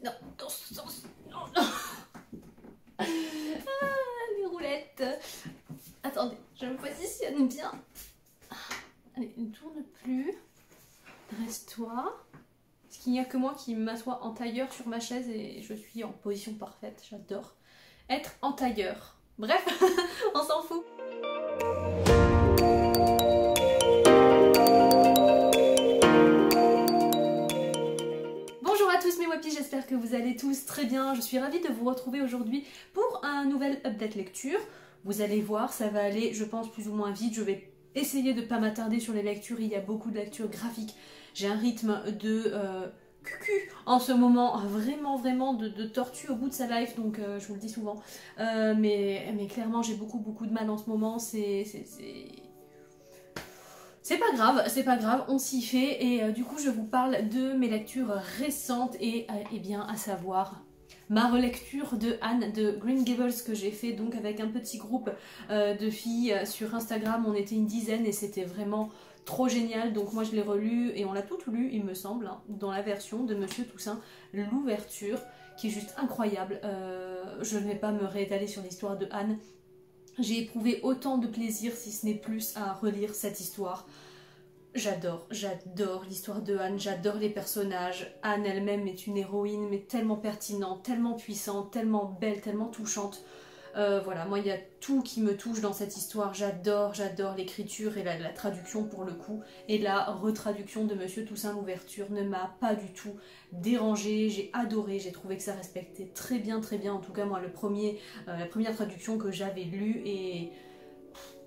Non, dans ce sens. Non, non. Ah, les roulettes. Attendez, je me positionne bien. Allez, ne tourne plus. Dresse-toi. Parce qu'il n'y a que moi qui m'assois en tailleur sur ma chaise et je suis en position parfaite. J'adore être en tailleur. Bref, on s'en fout. Bonjour à tous mes wapis, j'espère que vous allez tous très bien. Je suis ravie de vous retrouver aujourd'hui pour un nouvel update lecture. Vous allez voir, ça va aller, je pense, plus ou moins vite. Je vais essayer de ne pas m'attarder sur les lectures. Il y a beaucoup de lectures graphiques. J'ai un rythme de cucu en ce moment, vraiment de tortue au bout de sa life, donc je vous le dis souvent. Mais clairement, j'ai beaucoup de mal en ce moment. C'est pas grave, on s'y fait. Et du coup, je vous parle de mes lectures récentes et bien à savoir ma relecture de Anne de Green Gables que j'ai fait donc avec un petit groupe de filles sur Instagram. On était une dizaine et c'était vraiment trop génial. Donc moi je l'ai relu et on l'a tout lu il me semble, hein, dans la version de Monsieur Toussaint, l'ouverture qui est juste incroyable. Je ne vais pas me réétaler sur l'histoire de Anne. J'ai éprouvé autant de plaisir, si ce n'est plus, à relire cette histoire. J'adore l'histoire de Anne, j'adore les personnages. Anne elle-même est une héroïne, mais tellement pertinente, tellement puissante, tellement belle, tellement touchante. Voilà, moi il y a tout qui me touche dans cette histoire. J'adore l'écriture et la traduction pour le coup. Et la retraduction de Monsieur Toussaint l'ouverture ne m'a pas du tout dérangée. J'ai adoré, j'ai trouvé que ça respectait très bien. En tout cas moi la première traduction que j'avais lue et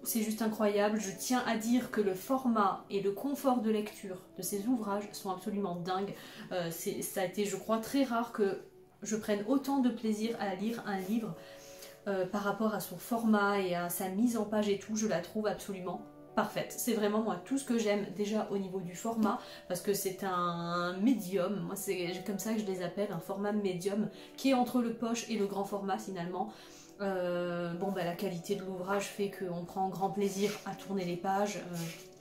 c'est juste incroyable. Je tiens à dire que le format et le confort de lecture de ces ouvrages sont absolument dingues. Ça a été, je crois, très rare que je prenne autant de plaisir à lire un livre par rapport à son format et à sa mise en page et tout. Je la trouve absolument parfaite. C'est vraiment moi tout ce que j'aime déjà au niveau du format, parce que c'est un médium, moi c'est comme ça que je les appelle, un format médium qui est entre le poche et le grand format finalement. La qualité de l'ouvrage fait qu'on prend grand plaisir à tourner les pages.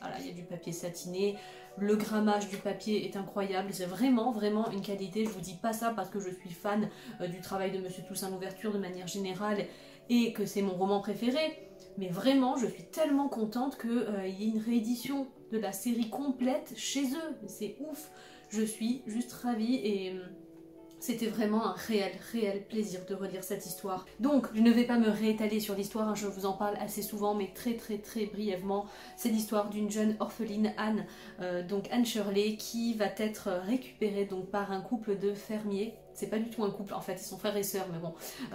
Voilà, il y a du papier satiné, le grammage du papier est incroyable, c'est vraiment une qualité. Je vous dis pas ça parce que je suis fan du travail de Monsieur Toussaint l'ouverture de manière générale et que c'est mon roman préféré, mais vraiment je suis tellement contente qu'il y ait une réédition de la série complète chez eux. C'est ouf, je suis juste ravie et c'était vraiment un réel plaisir de relire cette histoire. Donc, je ne vais pas me réétaler sur l'histoire, hein, je vous en parle assez souvent, mais très brièvement. C'est l'histoire d'une jeune orpheline, Anne, donc Anne Shirley, qui va être récupérée donc par un couple de fermiers. C'est pas du tout un couple, en fait, ils sont frères et sœurs, mais bon,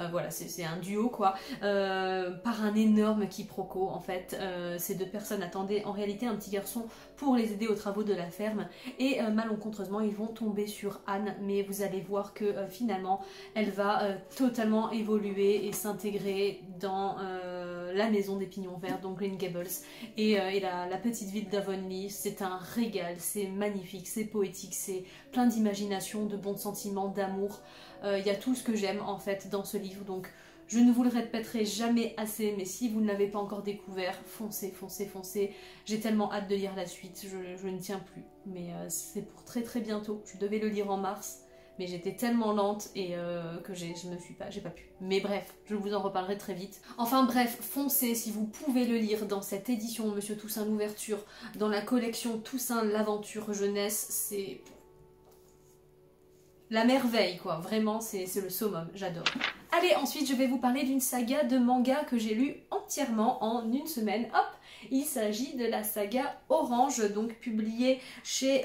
voilà, c'est un duo, quoi. Par un énorme quiproquo, en fait. Ces deux personnes attendaient en réalité un petit garçon pour les aider aux travaux de la ferme, et malencontreusement, ils vont tomber sur Anne, mais vous allez voir que finalement, elle va totalement évoluer et s'intégrer dans la maison des Pignons Verts, donc Green Gables, et la petite ville d'Avonlea. C'est un régal, c'est magnifique, c'est poétique, c'est plein d'imagination, de bons sentiments, d'amour. Il y a tout ce que j'aime en fait dans ce livre, donc je ne vous le répéterai jamais assez, mais si vous ne l'avez pas encore découvert, foncez. J'ai tellement hâte de lire la suite, je ne tiens plus, mais c'est pour très bientôt. Je devais le lire en mars, mais j'étais tellement lente et que j'ai pas pu. Mais bref, je vous en reparlerai très vite. Enfin bref, foncez si vous pouvez le lire dans cette édition Monsieur Toussaint l'ouverture, dans la collection Toussaint l'aventure jeunesse, c'est la merveille quoi, vraiment c'est le summum, j'adore. Allez, ensuite je vais vous parler d'une saga de manga que j'ai lu entièrement en une semaine. Hop, il s'agit de la saga Orange, donc publiée chez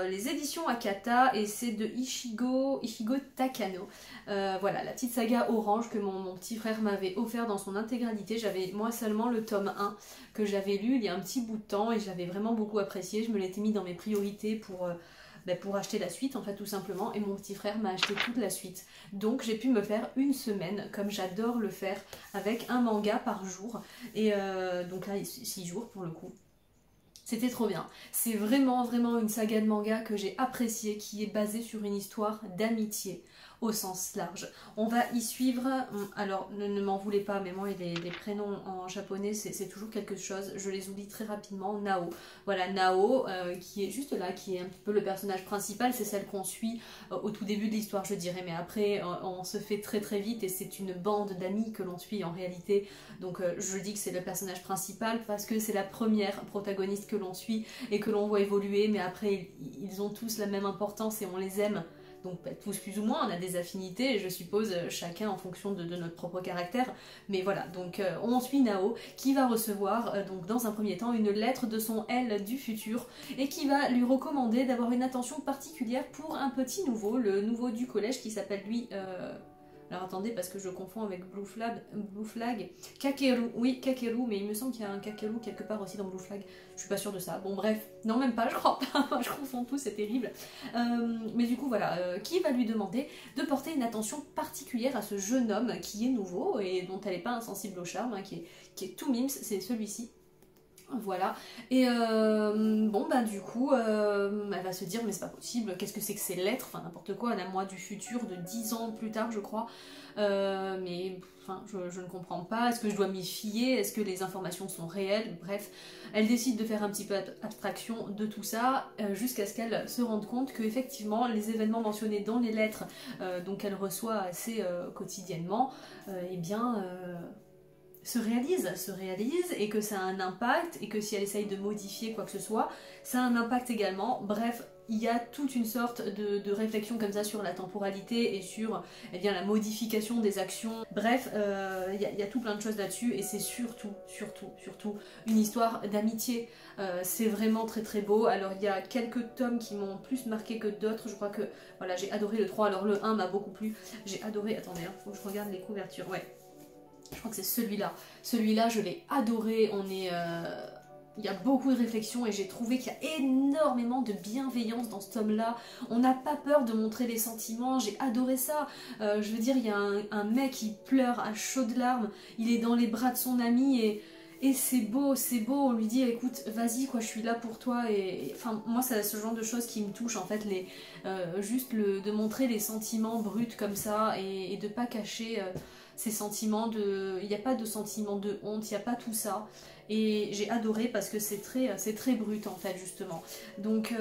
les éditions Akata, et c'est de Ichigo Takano. Voilà, la petite saga Orange que mon petit frère m'avait offert dans son intégralité. J'avais moi seulement le tome 1 que j'avais lu il y a un petit bout de temps et j'avais vraiment beaucoup apprécié. Je me l'étais mis dans mes priorités pour acheter la suite en fait tout simplement, et mon petit frère m'a acheté toute la suite, donc j'ai pu me faire une semaine comme j'adore le faire avec un manga par jour, et donc là 6 jours pour le coup. C'était trop bien. C'est vraiment une saga de manga que j'ai appréciée, qui est basée sur une histoire d'amitié au sens large. On va y suivre, alors ne m'en voulez pas, mais moi les prénoms en japonais c'est toujours quelque chose, je les oublie très rapidement. Nao, voilà Nao qui est juste là, qui est un petit peu le personnage principal, c'est celle qu'on suit au tout début de l'histoire je dirais, mais après on se fait très très vite et c'est une bande d'amis que l'on suit en réalité, donc je dis que c'est le personnage principal parce que c'est la première protagoniste que l'on suit et que l'on voit évoluer, mais après ils ont tous la même importance et on les aime. Donc tous plus ou moins, on a des affinités, je suppose, chacun en fonction de notre propre caractère. Mais voilà, donc on suit Nao qui va recevoir donc dans un premier temps une lettre de son elle du futur et qui va lui recommander d'avoir une attention particulière pour un petit nouveau, le nouveau du collège qui s'appelle lui... Alors attendez, parce que je confonds avec Blue Flag. Kakeru, oui, Kakeru, mais il me semble qu'il y a un Kakeru quelque part aussi dans Blue Flag. Je suis pas sûre de ça. Bon, bref, non, même pas, je crois pas. Je confonds tout, c'est terrible. Mais du coup, voilà, qui va lui demander de porter une attention particulière à ce jeune homme qui est nouveau et dont elle n'est pas insensible au charme, hein, qui est tout mims, c'est celui-ci. Voilà, et bon bah du coup elle va se dire mais c'est pas possible, qu'est-ce que c'est que ces lettres, enfin n'importe quoi, un moi du futur de 10 ans plus tard je crois, mais enfin je ne comprends pas, est-ce que je dois m'y fier, est-ce que les informations sont réelles, bref, elle décide de faire un petit peu abstraction de tout ça jusqu'à ce qu'elle se rende compte que effectivement les événements mentionnés dans les lettres donc qu'elle reçoit assez quotidiennement, eh bien... se réalise et que ça a un impact et que si elle essaye de modifier quoi que ce soit, ça a un impact également. Bref, il y a toute une sorte de réflexion comme ça sur la temporalité et sur eh bien, la modification des actions. Bref, il y a tout plein de choses là-dessus et c'est surtout une histoire d'amitié. C'est vraiment très très beau. Alors il y a quelques tomes qui m'ont plus marqué que d'autres. Je crois que voilà, j'ai adoré le 3, alors le 1 m'a beaucoup plu. J'ai adoré, attendez, hein, faut que je regarde les couvertures, ouais. Je crois que c'est celui-là. Celui-là, je l'ai adoré. Il y a beaucoup de réflexion et j'ai trouvé qu'il y a énormément de bienveillance dans ce tome-là. On n'a pas peur de montrer les sentiments. J'ai adoré ça. Je veux dire, il y a un mec qui pleure à chaudes larmes. Il est dans les bras de son ami et c'est beau, c'est beau. On lui dit, écoute, vas-y, quoi, je suis là pour toi. Et enfin, moi, c'est ce genre de choses qui me touchent, en fait, de montrer les sentiments bruts comme ça et de pas cacher... ces sentiments de... Il n'y a pas de sentiment de honte, il n'y a pas tout ça. Et j'ai adoré parce que c'est très brut en fait justement. Donc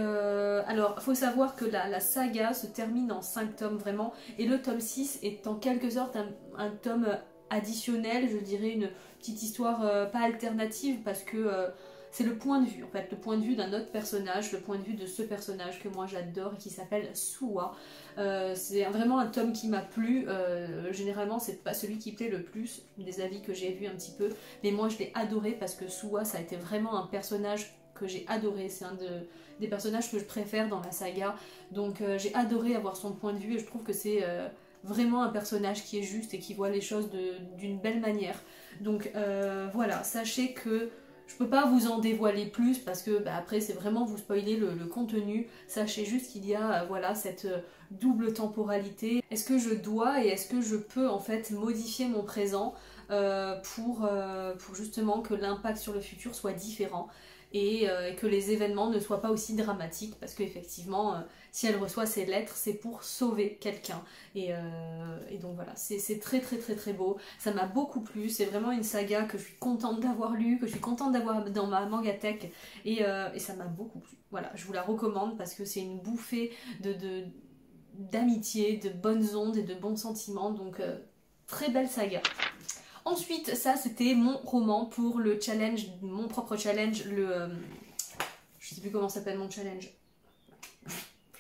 alors faut savoir que la saga se termine en 5 tomes vraiment. Et le tome 6 est en quelque sorte un tome additionnel, je dirais une petite histoire pas alternative parce que... c'est le point de vue, en fait, le point de vue d'un autre personnage, le point de vue de ce personnage que moi j'adore et qui s'appelle Suwa. C'est vraiment un tome qui m'a plu, généralement c'est pas celui qui plaît le plus, des avis que j'ai vus un petit peu, mais moi je l'ai adoré parce que Suwa ça a été vraiment un personnage que j'ai adoré, c'est un des personnages que je préfère dans la saga, donc j'ai adoré avoir son point de vue et je trouve que c'est... vraiment un personnage qui est juste et qui voit les choses d'une belle manière. Donc voilà, sachez que je peux pas vous en dévoiler plus parce que bah, après c'est vraiment vous spoiler le contenu. Sachez juste qu'il y a voilà cette double temporalité. Est-ce que je dois et est-ce que je peux en fait modifier mon présent pour justement que l'impact sur le futur soit différent et que les événements ne soient pas aussi dramatiques parce qu'effectivement si elle reçoit ces lettres c'est pour sauver quelqu'un et donc voilà c'est très beau, ça m'a beaucoup plu, c'est vraiment une saga que je suis contente d'avoir lue, que je suis contente d'avoir dans ma mangatech et ça m'a beaucoup plu, voilà je vous la recommande parce que c'est une bouffée d'amitié, de bonnes ondes et de bons sentiments, donc très belle saga. Ensuite, ça c'était mon roman pour le challenge, mon propre challenge, je sais plus comment s'appelle mon challenge.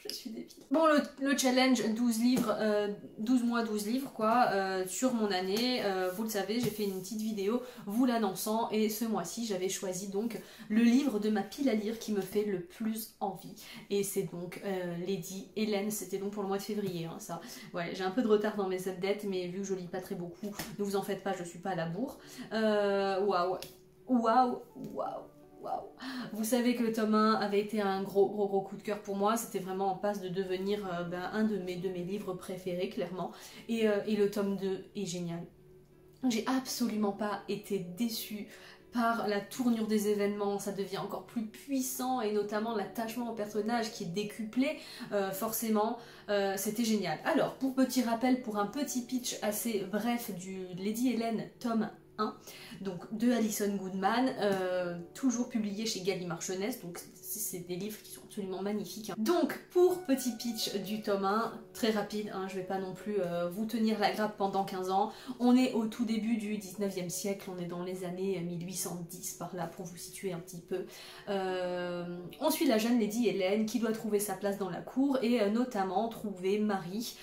Je suis débile. Bon, le challenge 12 livres, 12 mois, 12 livres quoi, sur mon année, vous le savez, j'ai fait une petite vidéo vous l'annonçant et ce mois-ci j'avais choisi donc le livre de ma pile à lire qui me fait le plus envie et c'est donc Lady Hélène, c'était donc pour le mois de février, hein, ça. Ouais, j'ai un peu de retard dans mes updates mais vu que je lis pas très beaucoup, ne vous en faites pas, je suis pas à la bourre. Waouh, waouh, waouh. Wow. Vous savez que le tome 1 avait été un gros coup de cœur pour moi, c'était vraiment en passe de devenir un de mes livres préférés clairement et le tome 2 est génial. J'ai absolument pas été déçue par la tournure des événements, ça devient encore plus puissant, et notamment l'attachement au personnage qui est décuplé, forcément, c'était génial. Alors, pour petit rappel, pour un petit pitch assez bref du Lady Helen tome 1, donc de Alison Goodman, toujours publié chez Gallimard Jeunesse, donc c'est des livres qui sont absolument magnifiques. Donc pour petit pitch du tome 1, très rapide, hein, je vais pas non plus vous tenir la grappe pendant 15 ans, on est au tout début du 19e siècle, on est dans les années 1810 par là pour vous situer un petit peu. On suit la jeune Lady Helen qui doit trouver sa place dans la cour et notamment trouver mari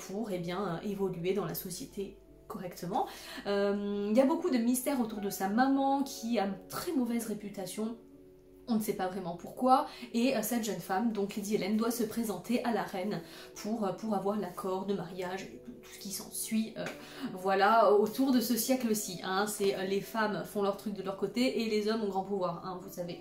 pour évoluer dans la société correctement. Il y a beaucoup de mystères autour de sa maman qui a une très mauvaise réputation. On ne sait pas vraiment pourquoi, et cette jeune femme, donc Lady Helen, doit se présenter à la reine pour avoir l'accord de mariage et tout ce qui s'ensuit. Voilà, autour de ce siècle-ci, hein, c'est les femmes font leur truc de leur côté et les hommes ont grand pouvoir, hein, vous savez.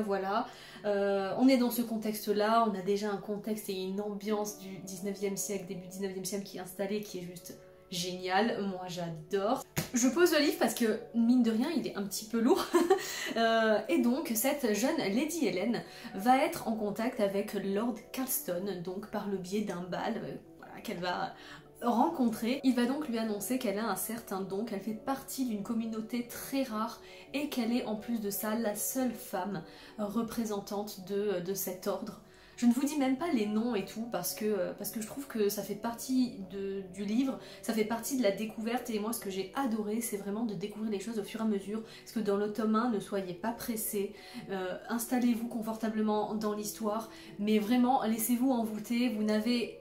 Voilà, on est dans ce contexte-là, on a déjà un contexte et une ambiance du 19e siècle, début 19e siècle qui est installée, qui est juste génial, moi j'adore. Je pose le livre parce que, mine de rien, il est un petit peu lourd. Et donc, cette jeune Lady Helen va être en contact avec Lord Carlston, donc par le biais d'un bal voilà, qu'elle va rencontrer. Il va donc lui annoncer qu'elle a un certain don, qu'elle fait partie d'une communauté très rare et qu'elle est en plus de ça la seule femme représentante de cet ordre. Je ne vous dis même pas les noms et tout parce que je trouve que ça fait partie du livre, ça fait partie de la découverte, et moi ce que j'ai adoré c'est vraiment de découvrir les choses au fur et à mesure, parce que dans le tome 1, ne soyez pas pressés, installez-vous confortablement dans l'histoire, mais vraiment laissez-vous envoûter, vous n'avez...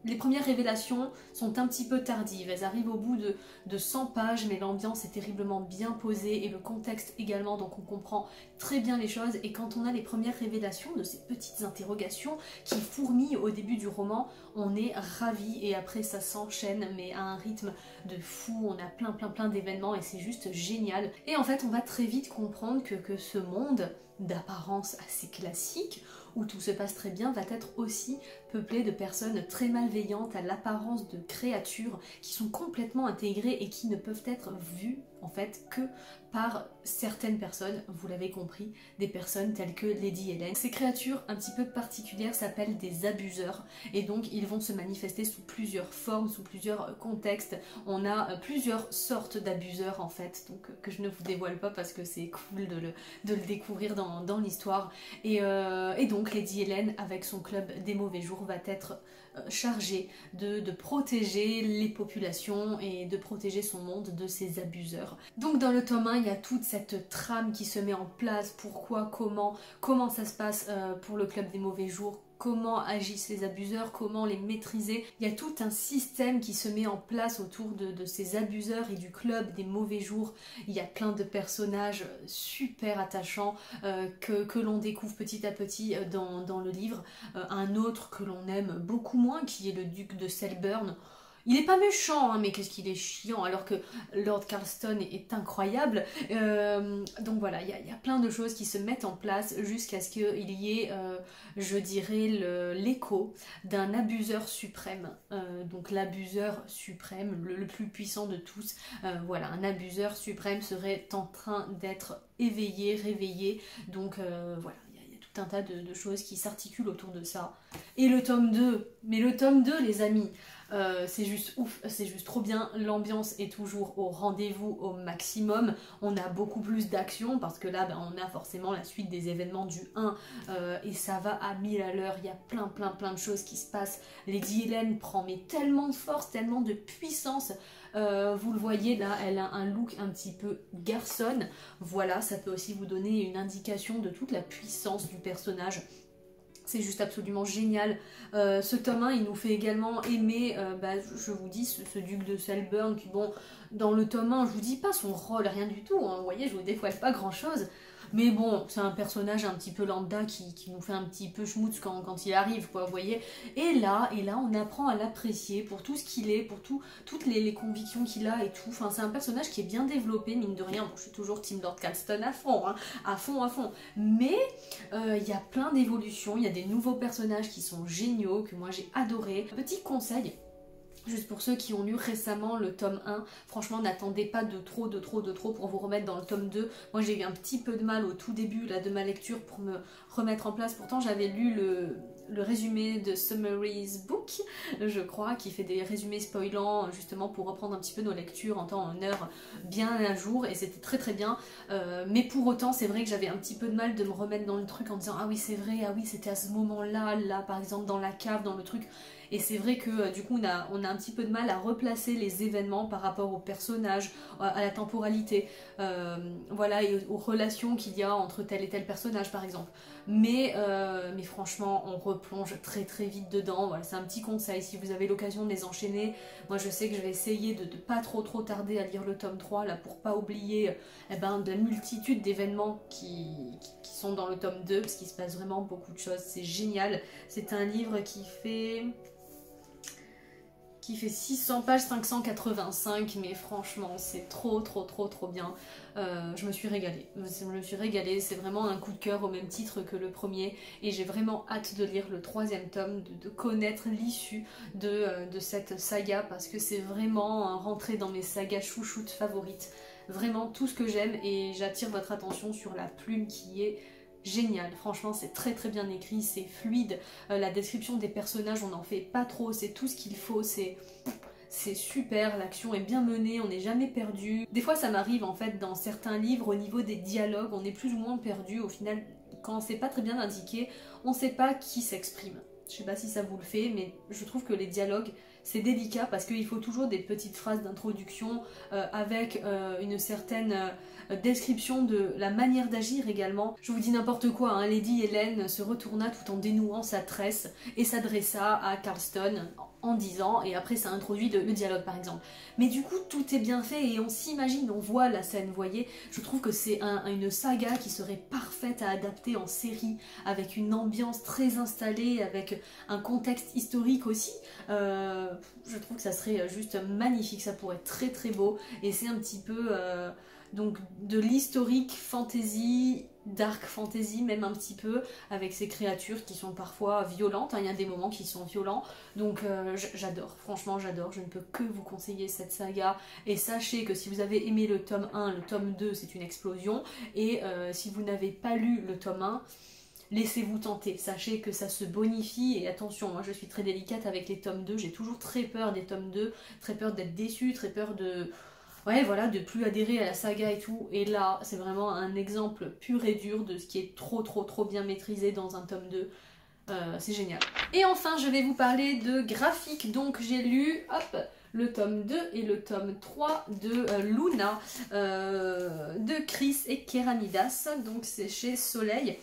Les premières révélations sont un petit peu tardives, elles arrivent au bout de 100 pages, mais l'ambiance est terriblement bien posée et le contexte également, donc on comprend très bien les choses, et quand on a les premières révélations de ces petites interrogations qui fourmillent au début du roman, on est ravis, et après ça s'enchaîne mais à un rythme de fou, on a plein d'événements et c'est juste génial. Et en fait on va très vite comprendre que ce monde d'apparence assez classique, où tout se passe très bien, va être aussi peuplé de personnes très malveillantes à l'apparence de créatures qui sont complètement intégrées et qui ne peuvent être vues en fait que par certaines personnes, vous l'avez compris, des personnes telles que Lady Helen. Ces créatures un petit peu particulières s'appellent des abuseurs, et donc ils vont se manifester sous plusieurs formes, sous plusieurs contextes. On a plusieurs sortes d'abuseurs en fait, donc que je ne vous dévoile pas parce que c'est cool de le découvrir dans l'histoire. Et donc Lady Helen, avec son club des mauvais jours, va être chargée de protéger les populations et de protéger son monde de ces abuseurs. Donc dans le tome 1, il y a toute cette trame qui se met en place, pourquoi, comment ça se passe pour le club des mauvais jours, comment agissent les abuseurs, comment les maîtriser. Il y a tout un système qui se met en place autour de ces abuseurs et du club des mauvais jours. Il y a plein de personnages super attachants que l'on découvre petit à petit dans le livre. Un autre que l'on aime beaucoup moins, qui est le duc de Selburne. Il est pas méchant, hein, mais qu'est-ce qu'il est chiant, alors que Lord Carlston est incroyable. Donc voilà, il y a plein de choses qui se mettent en place jusqu'à ce qu'il y ait, je dirais, l'écho d'un abuseur suprême. Donc l'abuseur suprême, le plus puissant de tous. Voilà, un abuseur suprême serait en train d'être éveillé, réveillé. Donc voilà. Un tas de choses qui s'articulent autour de ça. Et le tome 2, mais le tome 2 les amis, c'est juste ouf, c'est juste trop bien, l'ambiance est toujours au rendez-vous au maximum, on a beaucoup plus d'action parce que là on a forcément la suite des événements du 1 et ça va à 1000 à l'heure, il y a plein de choses qui se passent. Lady Helen prend mais tellement de force, tellement de puissance. Vous le voyez là, elle a un look un petit peu garçonne, voilà, ça peut aussi vous donner une indication de toute la puissance du personnage. C'est juste absolument génial. Ce tome 1, il nous fait également aimer, je vous dis, ce duc de Selburne qui, bon, dans le tome 1, je vous dis pas son rôle, rien du tout, hein, vous voyez, je vous dévoile pas grand chose. Mais bon, c'est un personnage un petit peu lambda qui nous fait un petit peu schmutz quand il arrive, quoi, vous voyez. Et là, on apprend à l'apprécier pour tout ce qu'il est, pour toutes les convictions qu'il a et tout. Enfin, c'est un personnage qui est bien développé, mine de rien. Bon, je suis toujours Team Lord Carlston à fond, hein, à fond. Mais il y a plein d'évolutions, il y a des nouveaux personnages qui sont géniaux, que moi j'ai adoré. Petit conseil, Juste pour ceux qui ont lu récemment le tome 1, franchement n'attendez pas de trop pour vous remettre dans le tome 2. Moi j'ai eu un petit peu de mal au tout début là, de ma lecture pour me remettre en place. Pourtant j'avais lu le résumé de Summary's Book, je crois, qui fait des résumés spoilants justement pour reprendre un petit peu nos lectures en temps, en heure, bien à jour, et c'était très bien. Mais pour autant c'est vrai que j'avais un petit peu de mal de me remettre dans le truc en disant ah oui c'est vrai, ah oui c'était à ce moment là, là par exemple dans la cave, dans le truc. Et c'est vrai que du coup on a un petit peu de mal à replacer les événements par rapport aux personnages, à la temporalité, voilà, et aux relations qu'il y a entre tel et tel personnage par exemple. Mais franchement on replonge très vite dedans, voilà, c'est un petit conseil si vous avez l'occasion de les enchaîner. Moi je sais que je vais essayer de pas trop tarder à lire le tome 3 là pour pas oublier de la multitude d'événements qui sont dans le tome 2 parce qu'il se passe vraiment beaucoup de choses, c'est génial. C'est un livre qui fait 600 pages, 585, mais franchement c'est trop bien. Je me suis régalée, c'est vraiment un coup de cœur au même titre que le premier, et j'ai vraiment hâte de lire le troisième tome, de connaître l'issue de cette saga, parce que c'est vraiment rentré dans mes sagas chouchoutes favorites, vraiment tout ce que j'aime, et j'attire votre attention sur la plume qui est génial, franchement c'est très bien écrit, c'est fluide, la description des personnages on n'en fait pas trop, c'est tout ce qu'il faut, c'est super, l'action est bien menée, on n'est jamais perdu. Des fois ça m'arrive en fait dans certains livres au niveau des dialogues, on est plus ou moins perdu, au final quand c'est pas très bien indiqué, on sait pas qui s'exprime. Je sais pas si ça vous le fait, mais je trouve que les dialogues c'est délicat parce qu'il faut toujours des petites phrases d'introduction avec une certaine description de la manière d'agir également. Je vous dis n'importe quoi, hein. Lady Hélène se retourna tout en dénouant sa tresse et s'adressa à Carlston en disant, et après ça introduit le dialogue par exemple. Mais du coup tout est bien fait et on s'imagine, on voit la scène, vous voyez. Je trouve que c'est une saga qui serait parfaite à adapter en série, avec une ambiance très installée, avec un contexte historique aussi. Je trouve que ça serait juste magnifique, ça pourrait être très beau, et c'est un petit peu donc de l'historique fantasy, dark fantasy même un petit peu, avec ces créatures qui sont parfois violentes, hein. Il y a des moments qui sont violents, donc j'adore, franchement j'adore, je ne peux que vous conseiller cette saga, et sachez que si vous avez aimé le tome 1, le tome 2 c'est une explosion, et si vous n'avez pas lu le tome 1, laissez-vous tenter, sachez que ça se bonifie, et attention, moi je suis très délicate avec les tomes 2, j'ai toujours très peur des tomes 2, très peur d'être déçue, très peur de... ouais voilà, de plus adhérer à la saga et tout, et là c'est vraiment un exemple pur et dur de ce qui est trop bien maîtrisé dans un tome 2, c'est génial. Et enfin je vais vous parler de graphique, donc j'ai lu, hop, le tome 2 et le tome 3 de Luna, de Chris et Keramidas, donc c'est chez Soleil.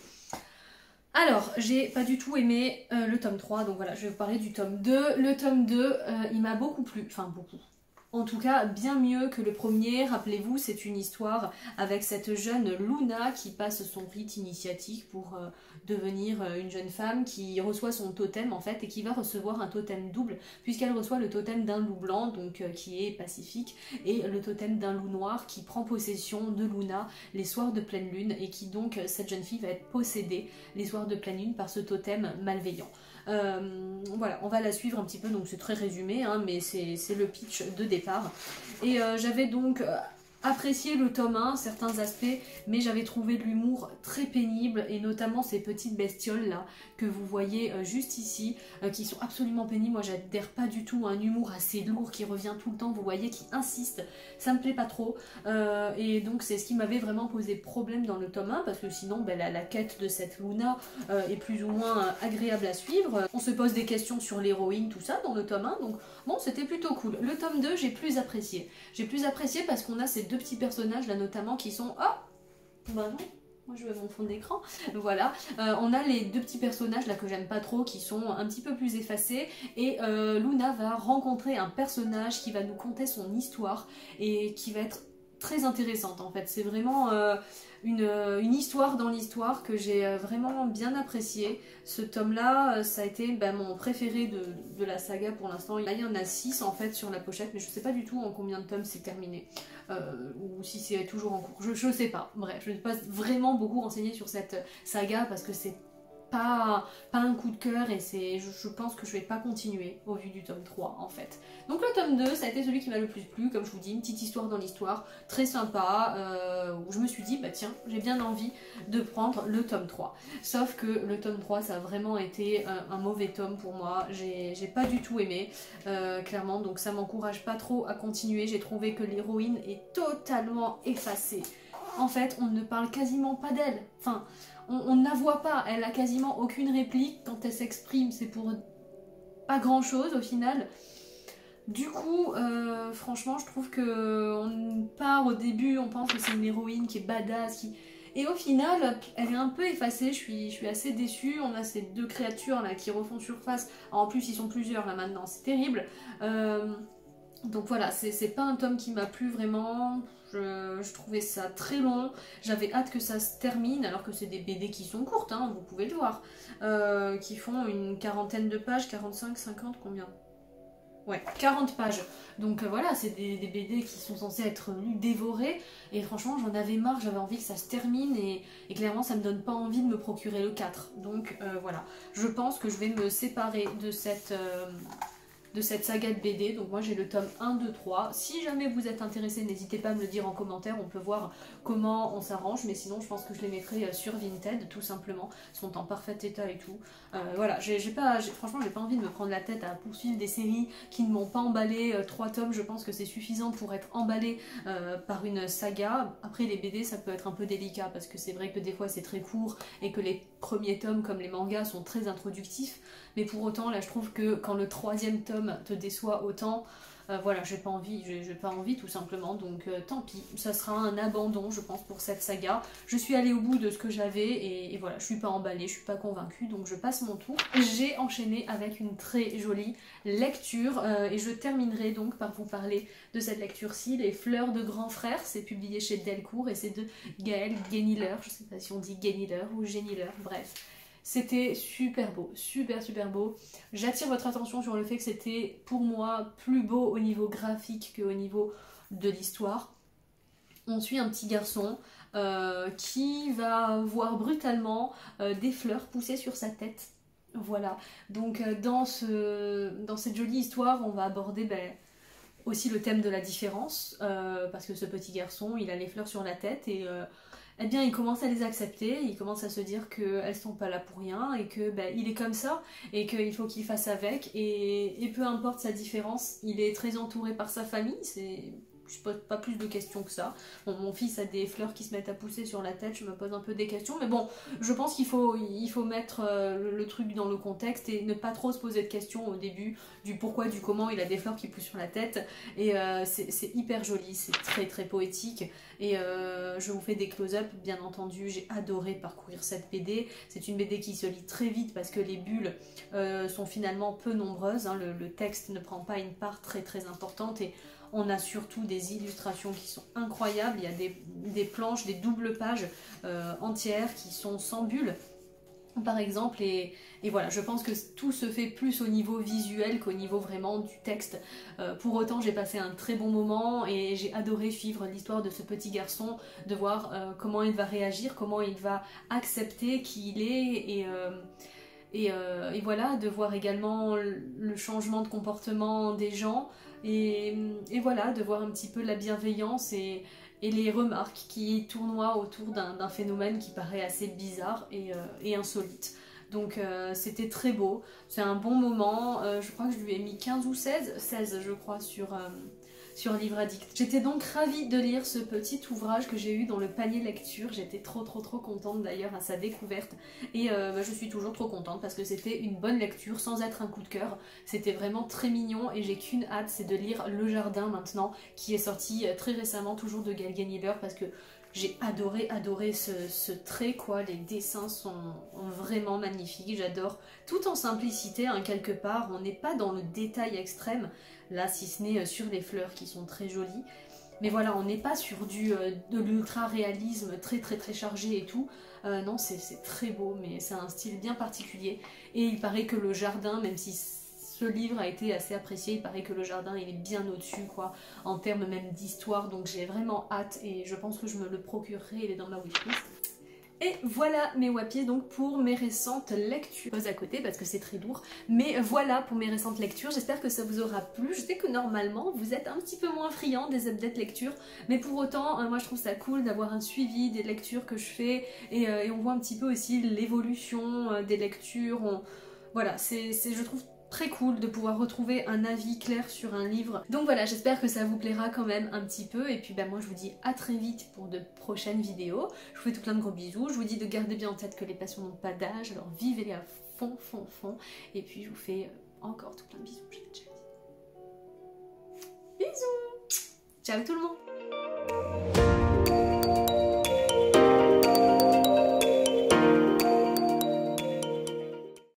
Alors, j'ai pas du tout aimé le tome 3, donc voilà, je vais vous parler du tome 2. Le tome 2, il m'a beaucoup plu, enfin beaucoup. En tout cas, bien mieux que le premier. Rappelez-vous, c'est une histoire avec cette jeune Luna qui passe son rite initiatique pour devenir une jeune femme qui reçoit son totem en fait, et qui va recevoir un totem double puisqu'elle reçoit le totem d'un loup blanc, donc qui est pacifique, et le totem d'un loup noir qui prend possession de Luna les soirs de pleine lune, et qui donc, cette jeune fille va être possédée les soirs de pleine lune par ce totem malveillant. Voilà, on va la suivre un petit peu, donc c'est très résumé, hein, mais c'est le pitch de départ. Et j'avais donc apprécié le tome 1, certains aspects, mais j'avais trouvé de l'humour très pénible, et notamment ces petites bestioles là que vous voyez juste ici, qui sont absolument pénibles. Moi j'adhère pas du tout à un humour assez lourd qui revient tout le temps, vous voyez, qui insiste, ça me plaît pas trop, et donc c'est ce qui m'avait vraiment posé problème dans le tome 1, parce que sinon la quête de cette Luna est plus ou moins agréable à suivre. On se pose des questions sur l'héroïne, tout ça dans le tome 1, donc bon, c'était plutôt cool. Le tome 2 j'ai plus apprécié, parce qu'on a ces deux petits personnages là notamment qui sont... oh bah non, moi je veux mon fond d'écran, voilà, on a les deux petits personnages là que j'aime pas trop, qui sont un petit peu plus effacés, et Luna va rencontrer un personnage qui va nous conter son histoire, et qui va être très intéressante en fait. C'est vraiment une histoire dans l'histoire que j'ai vraiment bien apprécié. Ce tome là, ça a été mon préféré de la saga pour l'instant. Là il y en a 6 en fait sur la pochette, mais je sais pas du tout en combien de tomes c'est terminé, ou si c'est toujours en cours, je sais pas. Bref, je ne suis pas vraiment beaucoup renseignée sur cette saga parce que c'est pas un coup de cœur et je pense que je vais pas continuer au vu du tome 3 en fait. Donc le tome 2, ça a été celui qui m'a le plus plu, comme je vous dis, une petite histoire dans l'histoire, très sympa, où je me suis dit, bah tiens, j'ai bien envie de prendre le tome 3. Sauf que le tome 3, ça a vraiment été un mauvais tome pour moi, j'ai pas du tout aimé, clairement, donc ça m'encourage pas trop à continuer. J'ai trouvé que l'héroïne est totalement effacée. En fait, on ne parle quasiment pas d'elle, enfin, on ne la voit pas, elle a quasiment aucune réplique, quand elle s'exprime, c'est pour pas grand chose au final. Du coup, franchement, je trouve que on part au début, on pense que c'est une héroïne qui est badass, et au final, elle est un peu effacée, je suis assez déçue. On a ces deux créatures là qui refont surface. Alors, en plus, ils sont plusieurs là maintenant, c'est terrible. Donc voilà, c'est pas un tome qui m'a plu vraiment. Je trouvais ça très long. J'avais hâte que ça se termine, alors que c'est des BD qui sont courtes, hein, vous pouvez le voir. Qui font une quarantaine de pages, 45, 50, combien ? Ouais, 40 pages. Donc voilà, c'est des BD qui sont censés être lus, dévorés. Et franchement, j'en avais marre, j'avais envie que ça se termine. Et clairement, ça me donne pas envie de me procurer le 4. Donc voilà, je pense que je vais me séparer de cette saga de BD. Donc moi j'ai le tome 1, 2, 3. Si jamais vous êtes intéressé, n'hésitez pas à me le dire en commentaire, on peut voir comment on s'arrange, mais sinon je pense que je les mettrai sur Vinted tout simplement, ils sont en parfait état et tout. Voilà, franchement j'ai pas envie de me prendre la tête à poursuivre des séries qui ne m'ont pas emballé. 3 tomes, je pense que c'est suffisant pour être emballé par une saga. Après les BD ça peut être un peu délicat parce que c'est vrai que des fois c'est très court et que les premiers tomes comme les mangas sont très introductifs, mais pour autant là je trouve que quand le 3e tome te déçoit autant, voilà, j'ai pas envie tout simplement, donc tant pis, ça sera un abandon je pense pour cette saga. Je suis allée au bout de ce que j'avais et voilà, je suis pas emballée, je suis pas convaincue, donc je passe mon tour. J'ai enchaîné avec une très jolie lecture et je terminerai donc par vous parler de cette lecture-ci, Les Fleurs de Grand Frère. C'est publié chez Delcourt et c'est de Gaël Gueniller, je sais pas si on dit Gueniller ou Géniller, bref. C'était super beau, super beau. J'attire votre attention sur le fait que c'était pour moi plus beau au niveau graphique qu'au niveau de l'histoire. On suit un petit garçon qui va voir brutalement des fleurs pousser sur sa tête. Voilà, donc dans cette jolie histoire, on va aborder aussi le thème de la différence, parce que ce petit garçon, il a les fleurs sur la tête et eh bien il commence à les accepter, il commence à se dire qu'elles sont pas là pour rien et que il est comme ça et qu'il faut qu'il fasse avec et peu importe sa différence, il est très entouré par sa famille, je pose pas plus de questions que ça. Bon, mon fils a des fleurs qui se mettent à pousser sur la tête, je me pose un peu des questions, mais bon, je pense qu'il faut mettre le truc dans le contexte et ne pas trop se poser de questions au début du pourquoi, du comment il a des fleurs qui poussent sur la tête. Et c'est hyper joli, c'est très poétique. Et je vous fais des close-up, bien entendu, j'ai adoré parcourir cette BD. C'est une BD qui se lit très vite parce que les bulles sont finalement peu nombreuses, hein. Le texte ne prend pas une part très importante et on a surtout des illustrations qui sont incroyables. Il y a des planches, des doubles pages entières qui sont sans bulles par exemple, et voilà, je pense que tout se fait plus au niveau visuel qu'au niveau vraiment du texte. Pour autant, j'ai passé un très bon moment et j'ai adoré suivre l'histoire de ce petit garçon, de voir comment il va réagir, comment il va accepter qui il est et voilà, de voir également le changement de comportement des gens et voilà, de voir un petit peu la bienveillance et les remarques qui tournoient autour d'un phénomène qui paraît assez bizarre et insolite. Donc c'était très beau, c'est un bon moment, je crois que je lui ai mis 15 ou 16 je crois sur Livre Addict. J'étais donc ravie de lire ce petit ouvrage que j'ai eu dans le panier lecture, j'étais trop contente d'ailleurs à sa découverte et je suis toujours trop contente parce que c'était une bonne lecture sans être un coup de cœur, c'était vraiment très mignon et j'ai qu'une hâte, c'est de lire Le Jardin maintenant qui est sorti très récemment, toujours de Gaël Gueniller, parce que j'ai adoré ce trait quoi, les dessins sont vraiment magnifiques, j'adore, tout en simplicité hein, quelque part, on n'est pas dans le détail extrême, là si ce n'est sur les fleurs qui sont très jolies, mais voilà, on n'est pas sur de l'ultra réalisme très chargé et tout, non c'est très beau, mais c'est un style bien particulier, et il paraît que Le Jardin, même si ce livre a été assez apprécié, il paraît que Le Jardin il est bien au-dessus quoi, en termes même d'histoire, donc j'ai vraiment hâte et je pense que je me le procurerai, il est dans ma wishlist. Et voilà mes wappies donc pour mes récentes lectures. Pose à côté parce que c'est très lourd. Mais voilà pour mes récentes lectures. J'espère que ça vous aura plu. Je sais que normalement vous êtes un petit peu moins friand des updates lectures. Mais pour autant, moi je trouve ça cool d'avoir un suivi des lectures que je fais. Et on voit un petit peu aussi l'évolution des lectures. Voilà, je trouve très cool de pouvoir retrouver un avis clair sur un livre. Donc voilà, j'espère que ça vous plaira quand même un petit peu. Et puis moi je vous dis à très vite pour de prochaines vidéos. Je vous fais tout plein de gros bisous. Je vous dis de garder bien en tête que les passions n'ont pas d'âge. Alors vivez-les à fond, fond, fond. Et puis je vous fais encore tout plein de bisous. Je l'ai déjà dit. Bisous. Ciao tout le monde.